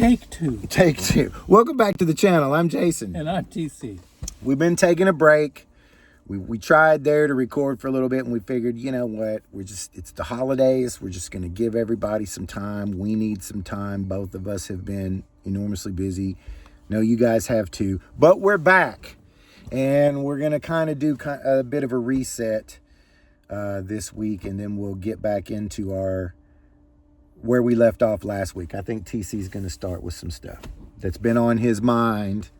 Take two. Take two. Welcome back to the channel. I'm Jason. And I'm TC. We've been taking a break. We tried there to record for a little bit, and we figured, you know what, it's the holidays. We're just going to give everybody some time. We need some time. Both of us have been enormously busy. No, you guys have too. But we're back, and we're going to kind of do a bit of a reset this week, and then we'll get back into where we left off last week. I think TC's going to start with some stuff that's been on his mind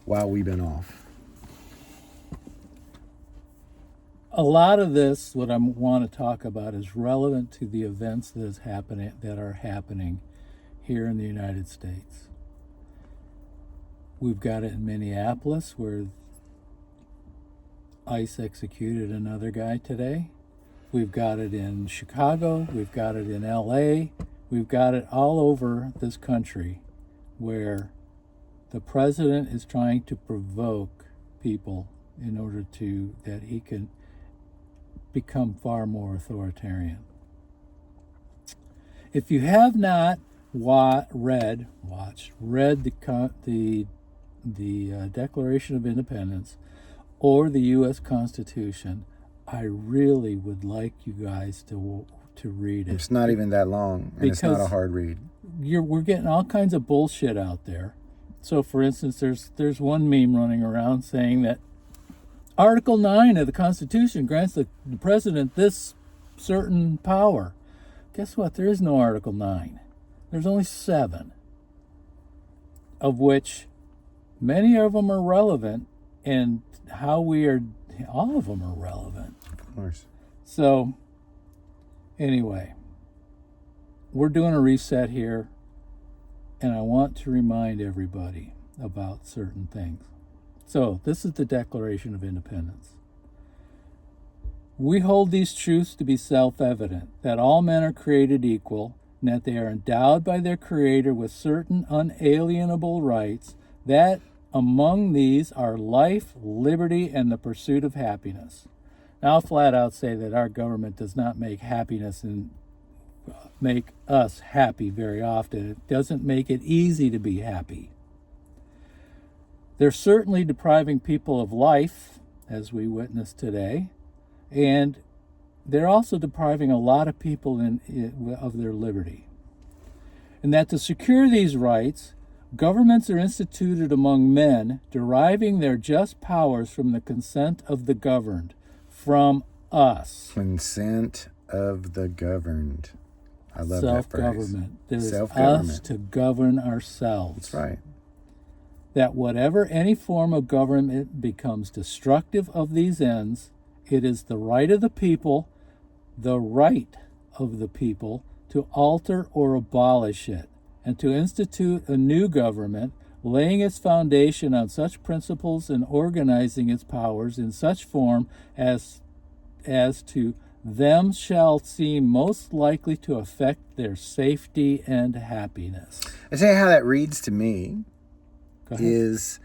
while we've been off. A lot of this, what I want to talk about, is relevant to the events that are happening here in the United States. We've got it in Minneapolis, where ICE executed another guy today. We've got it in Chicago. We've got it in LA. We've got it all over this country, where the president is trying to provoke people in order that he can become far more authoritarian. If you have not read the Declaration of Independence or the U.S. Constitution, I really would like you guys to read it. It's not even that long, and it's not a hard read. We're getting all kinds of bullshit out there. So, for instance, there's one meme running around saying that Article 9 of the Constitution grants the president this certain power. Guess what? There is no Article 9. There's only 7, of which many of them are relevant, and all of them are relevant. Of course. So, anyway, we're doing a reset here, and I want to remind everybody about certain things. So, this is the Declaration of Independence. We hold these truths to be self-evident, that all men are created equal, and that they are endowed by their Creator with certain unalienable rights, that among these are life, liberty, and the pursuit of happiness. Now, I'll flat out say that our government does not make happiness and make us happy very often. It doesn't make it easy to be happy. They're certainly depriving people of life, as we witnessed today, and they're also depriving a lot of people of their liberty. And that to secure these rights, governments are instituted among men, deriving their just powers from the consent of the governed, from us. Consent of the governed. I love that phrase. Self-government. There's us to govern ourselves. That's right. That whatever any form of government becomes destructive of these ends, it is the right of the people to alter or abolish it, and to institute a new government, laying its foundation on such principles and organizing its powers in such form as to them shall seem most likely to affect their safety and happiness. I tell you how that reads to me is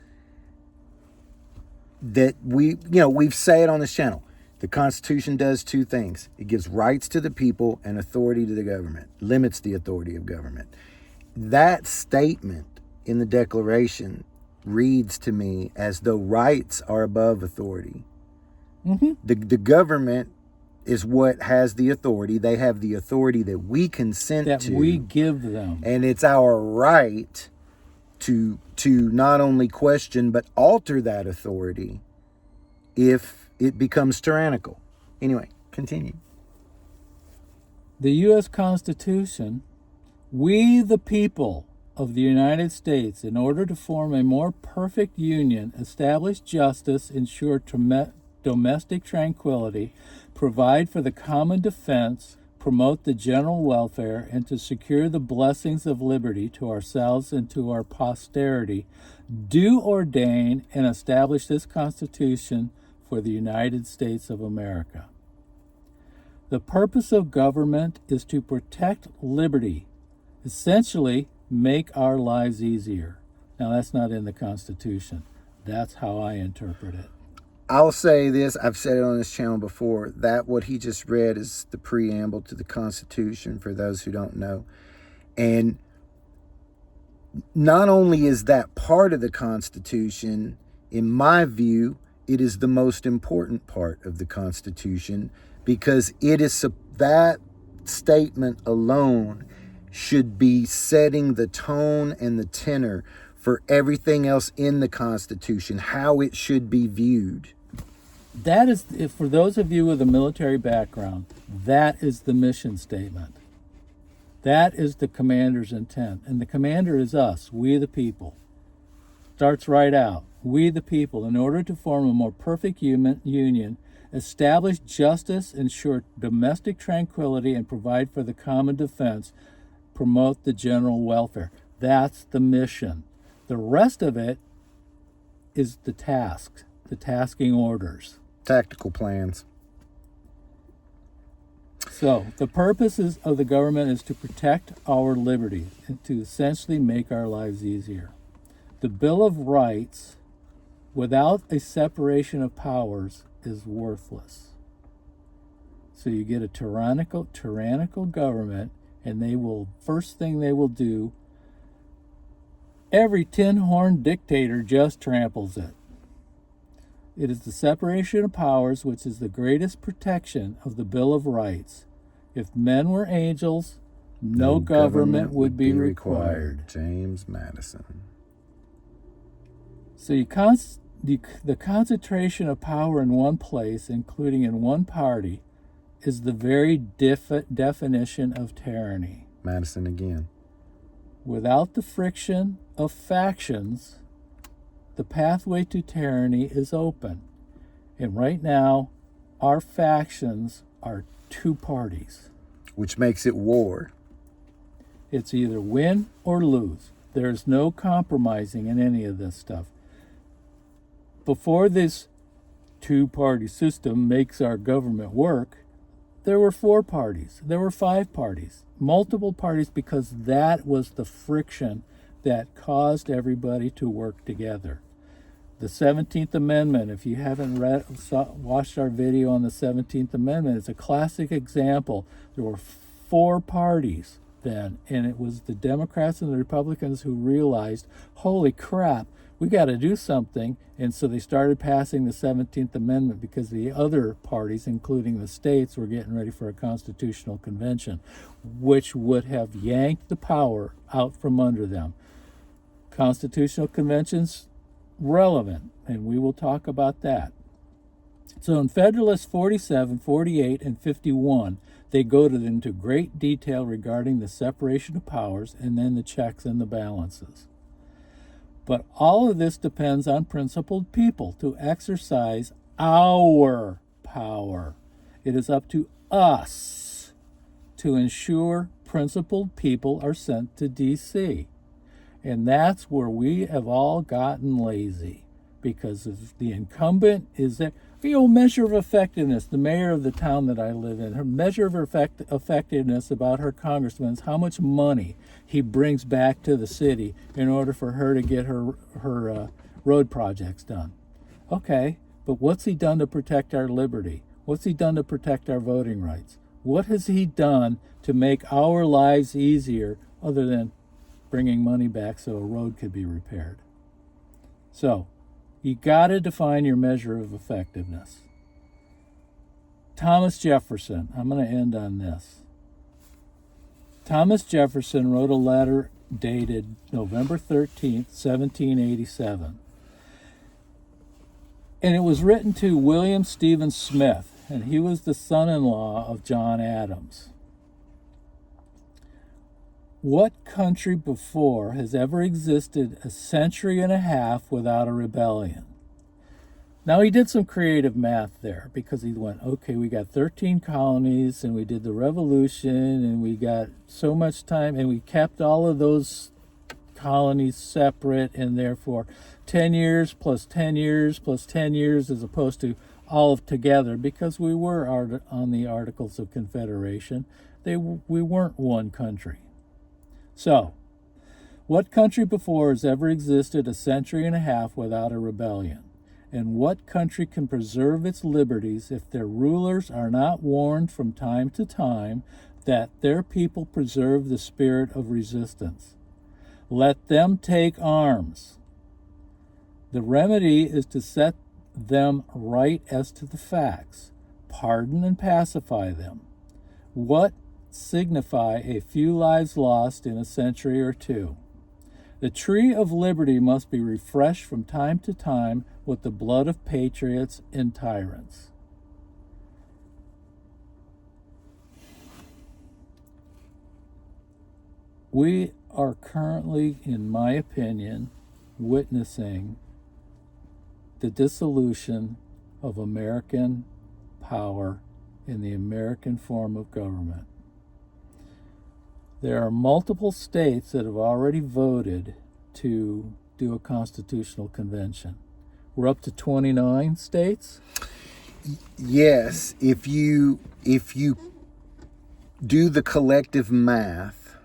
that we've said it on this channel. The Constitution does two things. It gives rights to the people and authority to the government, limits the authority of government. That statement in the Declaration reads to me as though rights are above authority. Mm-hmm. The government is what has the authority. They have the authority that we consent to. That we give them. And it's our right to not only question but alter that authority if it becomes tyrannical. Anyway, continue. The U.S. Constitution, we the people of the United States, in order to form a more perfect union, establish justice, ensure domestic tranquility, provide for the common defense, promote the general welfare, and to secure the blessings of liberty to ourselves and to our posterity, do ordain and establish this Constitution for the United States of America. The purpose of government is to protect liberty, essentially make our lives easier. Now, that's not in the Constitution. That's how I interpret it. I'll say this, I've said it on this channel before, that what he just read is the preamble to the Constitution, for those who don't know. And not only is that part of the Constitution, in my view, it is the most important part of the Constitution, because it is that statement alone should be setting the tone and the tenor for everything else in the Constitution, how it should be viewed. That is, for those of you with a military background, that is the mission statement. That is the commander's intent. And the commander is us, we the people. Starts right out. We the people, in order to form a more perfect union, establish justice, ensure domestic tranquility, and provide for the common defense, promote the general welfare. That's the mission. The rest of it is the task, the tasking orders. Tactical plans. So, the purposes of the government is to protect our liberty and to essentially make our lives easier. The Bill of Rights, without a separation of powers, is worthless. So you get a tyrannical government, and they will, first thing they will do, every tin-horn dictator just tramples it. It is the separation of powers which is the greatest protection of the Bill of Rights. If men were angels, no government would be required. James Madison. So the concentration of power in one place, including in one party, is the very definition of tyranny. Madison again. Without the friction of factions, the pathway to tyranny is open. And right now, our factions are two parties. Which makes it war. It's either win or lose. There's no compromising in any of this stuff. Before this two-party system makes our government work, there were 4 parties. There were 5 parties. Multiple parties, because that was the friction that caused everybody to work together. The 17th Amendment, if you haven't watched our video on the 17th Amendment, it's a classic example. There were 4 parties then, and it was the Democrats and the Republicans who realized, holy crap, we got to do something. And so they started passing the 17th Amendment, because the other parties, including the states, were getting ready for a constitutional convention, which would have yanked the power out from under them. Constitutional conventions, relevant, and we will talk about that. So in Federalist 47, 48, and 51, they go into great detail regarding the separation of powers and then the checks and the balances. But all of this depends on principled people to exercise our power. It is up to us to ensure principled people are sent to D.C. And that's where we have all gotten lazy, because of the incumbent is that the old measure of effectiveness. The mayor of the town that I live in, her measure of effectiveness about her congressman is how much money he brings back to the city in order for her to get her road projects done. Okay, but what's he done to protect our liberty? What's he done to protect our voting rights? What has he done to make our lives easier other than bringing money back so a road could be repaired? So, you got to define your measure of effectiveness. Thomas Jefferson, I'm going to end on this. Thomas Jefferson wrote a letter dated November 13th, 1787. And it was written to William Stephen Smith, and he was the son-in-law of John Adams. What country before has ever existed a century and a half without a rebellion? Now, he did some creative math there, because he went, okay, we got 13 colonies, and we did the revolution, and we got so much time, and we kept all of those colonies separate, and therefore 10 years plus 10 years plus 10 years, as opposed to all of together, because we were on the Articles of Confederation. We weren't one country. So, what country before has ever existed a century and a half without a rebellion? And what country can preserve its liberties if their rulers are not warned from time to time that their people preserve the spirit of resistance? Let them take arms. The remedy is to set them right as to the facts, pardon and pacify them. What signify a few lives lost in a century or two? The tree of liberty must be refreshed from time to time with the blood of patriots and tyrants. We are currently, in my opinion, witnessing the dissolution of American power in the American form of government. There are multiple states that have already voted to do a constitutional convention. We're up to 29 states? Yes, if you do the collective math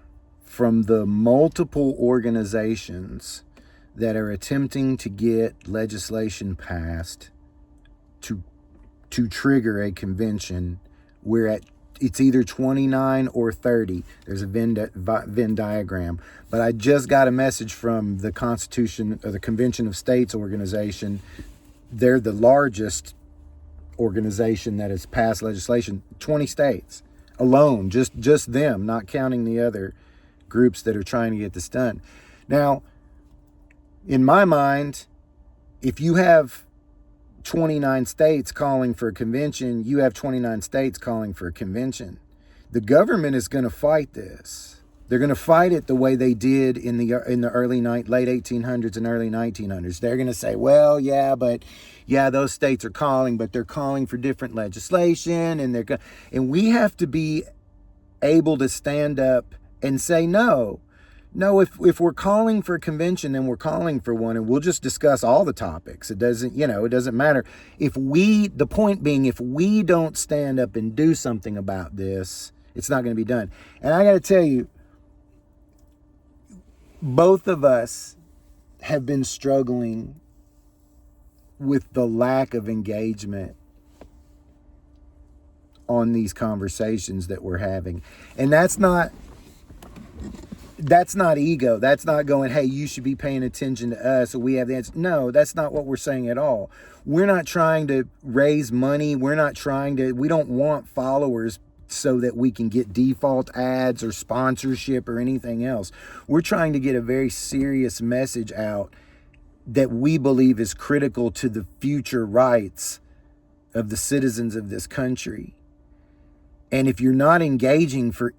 from the multiple organizations that are attempting to get legislation passed to trigger a convention, we're at, it's either 29 or 30. There's a Venn diagram. But I just got a message from the Constitution or the Convention of States organization. They're the largest organization that has passed legislation. 20 states alone, just them, not counting the other groups that are trying to get this done. Now, in my mind, if you have 29 states calling for a convention, you have 29 states calling for a convention. The government is going to fight this. They're going to fight it the way they did in the late 1800s and early 1900s. They're going to say, well, those states are calling, but they're calling for different legislation, and we have to be able to stand up and say no. No, if we're calling for a convention, then we're calling for one, and we'll just discuss all the topics. It doesn't matter. The point being, if we don't stand up and do something about this, it's not going to be done. And I got to tell you, both of us have been struggling with the lack of engagement on these conversations that we're having. And that's not ego. That's not going, hey, you should be paying attention to us, or we have the answer. No, that's not what we're saying at all. We're not trying to raise money. We don't want followers so that we can get default ads or sponsorship or anything else. We're trying to get a very serious message out that we believe is critical to the future rights of the citizens of this country. And if you're not engaging for,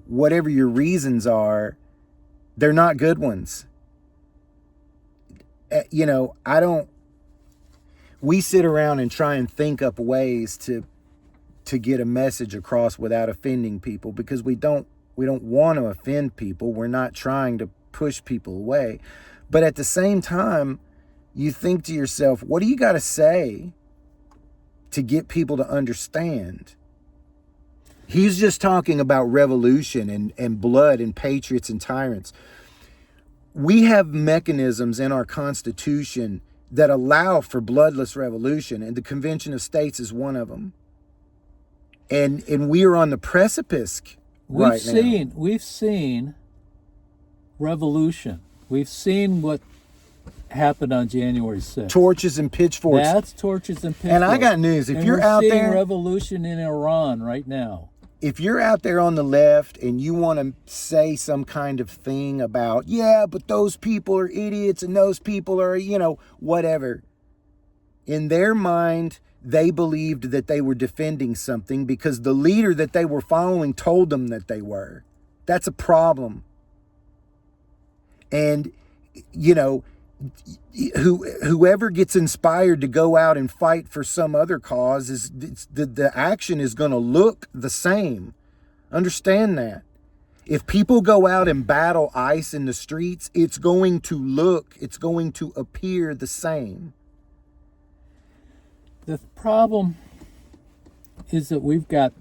whatever your reasons are, they're not good ones. We sit around and try and think up ways to get a message across without offending people, because we don't want to offend people. We're not trying to push people away. But at the same time, you think to yourself, what do you got to say to get people to understand? He's just talking about revolution and blood and patriots and tyrants. We have mechanisms in our Constitution that allow for bloodless revolution, and the Convention of States is one of them. And we are on the precipice now. We've seen revolution. We've seen what happened on January 6th. Torches and pitchforks. That's torches and pitchforks. And I got news. If you're out there, we're seeing revolution in Iran right now. If you're out there on the left and you want to say some kind of thing about, but those people are idiots and those people are, whatever. In their mind, they believed that they were defending something because the leader that they were following told them that they were. That's a problem. And, whoever gets inspired to go out and fight for some other cause, the action is going to look the same. Understand that. If people go out and battle ICE in the streets, it's going to appear the same. The problem is that we've got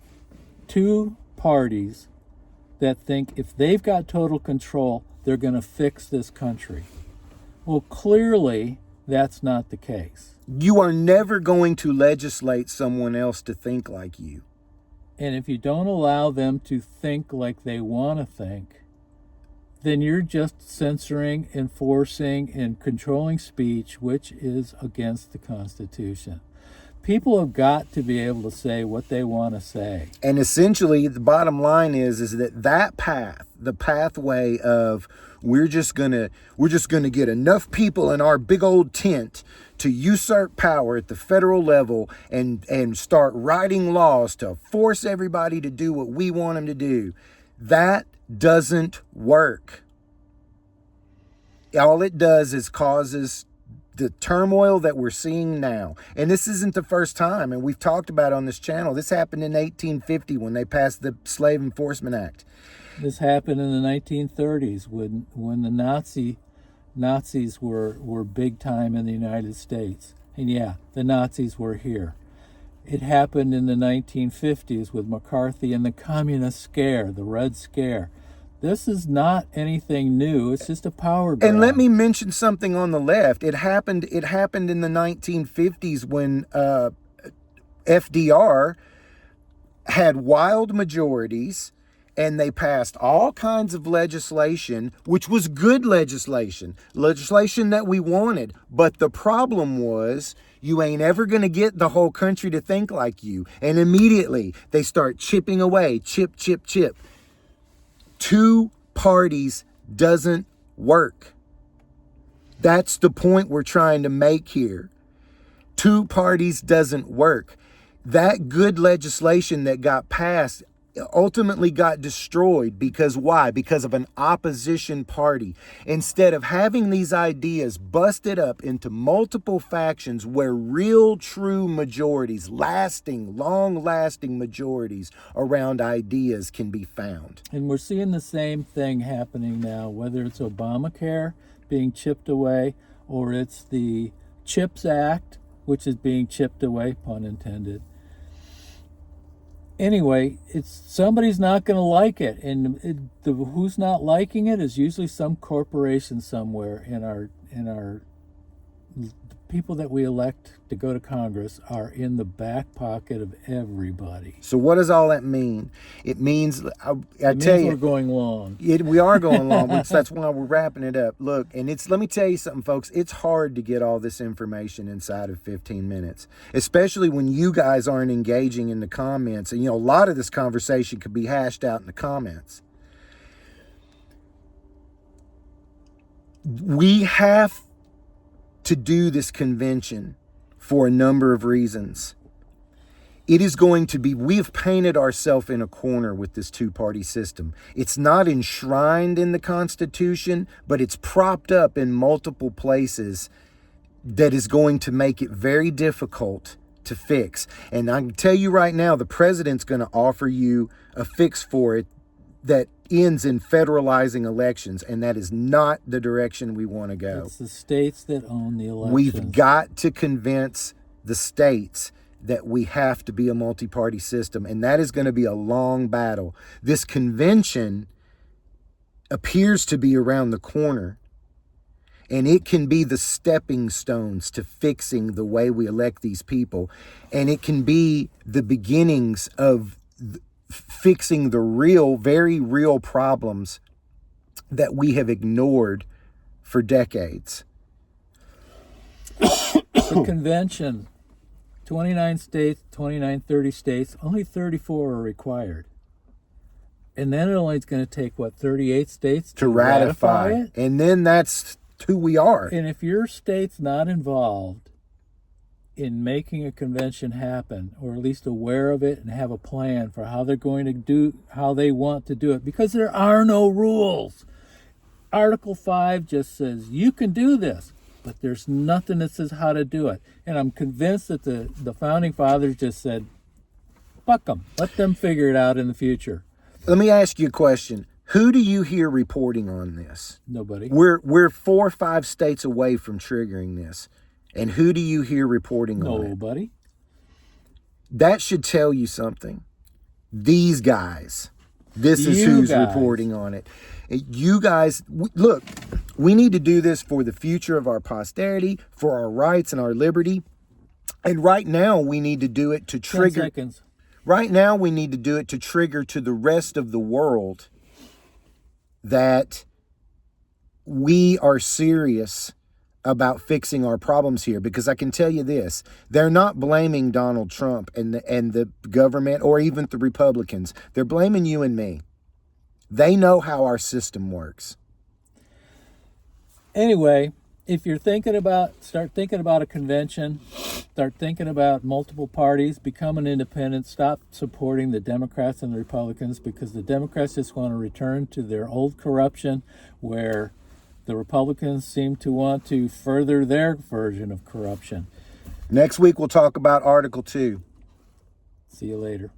two parties that think if they've got total control, they're going to fix this country. Well, clearly, that's not the case. You are never going to legislate someone else to think like you. And if you don't allow them to think like they want to think, then you're just censoring, enforcing, and controlling speech, which is against the Constitution. People have got to be able to say what they want to say. And essentially, the bottom line is that path, the pathway of we're just gonna get enough people in our big old tent to usurp power at the federal level and start writing laws to force everybody to do what we want them to do. That doesn't work. All it does is causes the turmoil that we're seeing now. And this isn't the first time, and we've talked about on this channel. This happened in 1850 when they passed the Slave Enforcement Act. This happened in the 1930s when the Nazis were big time in the United States. And yeah, the Nazis were here. It happened in the 1950s with McCarthy and the Communist Scare, the Red Scare. This is not anything new. It's just a power grab. And let me mention something on the left. It happened in the 1950s when FDR had wild majorities, and they passed all kinds of legislation, which was good legislation that we wanted. But the problem was, you ain't ever going to get the whole country to think like you. And immediately they start chipping away, chip. Two parties doesn't work. That's the point we're trying to make here. Two parties doesn't work. That good legislation that got passed ultimately got destroyed because why? Because of an opposition party. Instead of having these ideas busted up into multiple factions where real true majorities, long-lasting majorities around ideas can be found. And we're seeing the same thing happening now, whether it's Obamacare being chipped away or it's the CHIPS Act, which is being chipped away, pun intended. Anyway, somebody's not going to like it, and who's not liking it is usually some corporation somewhere in our people that we elect to go to Congress are in the back pocket of everybody. So what does all that mean? It means, I tell you, we're going long. We are going long, but that's why we're wrapping it up. Look, and let me tell you something, folks. It's hard to get all this information inside of 15 minutes, especially when you guys aren't engaging in the comments. And, a lot of this conversation could be hashed out in the comments. We have to do this convention for a number of reasons. It is going to be, we have painted ourselves in a corner with this two-party system. It's not enshrined in the Constitution, but it's propped up in multiple places that is going to make it very difficult to fix. And I can tell you right now, the president's going to offer you a fix for it that ends in federalizing elections, and that is not the direction we want to go. It's the states that own the elections. We've got to convince the states that we have to be a multi-party system, and that is going to be a long battle. This convention appears to be around the corner, and it can be the stepping stones to fixing the way we elect these people, and it can be the beginnings of fixing the real, very real problems that we have ignored for decades. The convention, 29 states, 30 states, only 34 are required. And then it only is going to take, 38 states to ratify it? And then that's who we are. And if your state's not involved in making a convention happen, or at least aware of it and have a plan for how they're going to do, how they want to do it, because there are no rules. Article 5 just says you can do this, but there's nothing that says how to do it. And I'm convinced that the founding fathers just said, fuck them, let them figure it out in the future. Let me ask you a question. Who do you hear reporting on this? Nobody. We're 4 or 5 states away from triggering this. And who do you hear reporting on it? Nobody. That should tell you something. These guys. This is who's reporting on it. You guys, look, we need to do this for the future of our posterity, for our rights and our liberty. And right now we need to do it to trigger. 10 seconds. Right now we need to do it to trigger to the rest of the world that we are serious about fixing our problems here, because I can tell you this, they're not blaming Donald Trump and the government or even the Republicans. They're blaming you and me. They know how our system works. Anyway, if you're start thinking about a convention, start thinking about multiple parties, become an independent, stop supporting the Democrats and the Republicans, because the Democrats just want to return to their old corruption, where the Republicans seem to want to further their version of corruption. Next week, we'll talk about Article 2. See you later.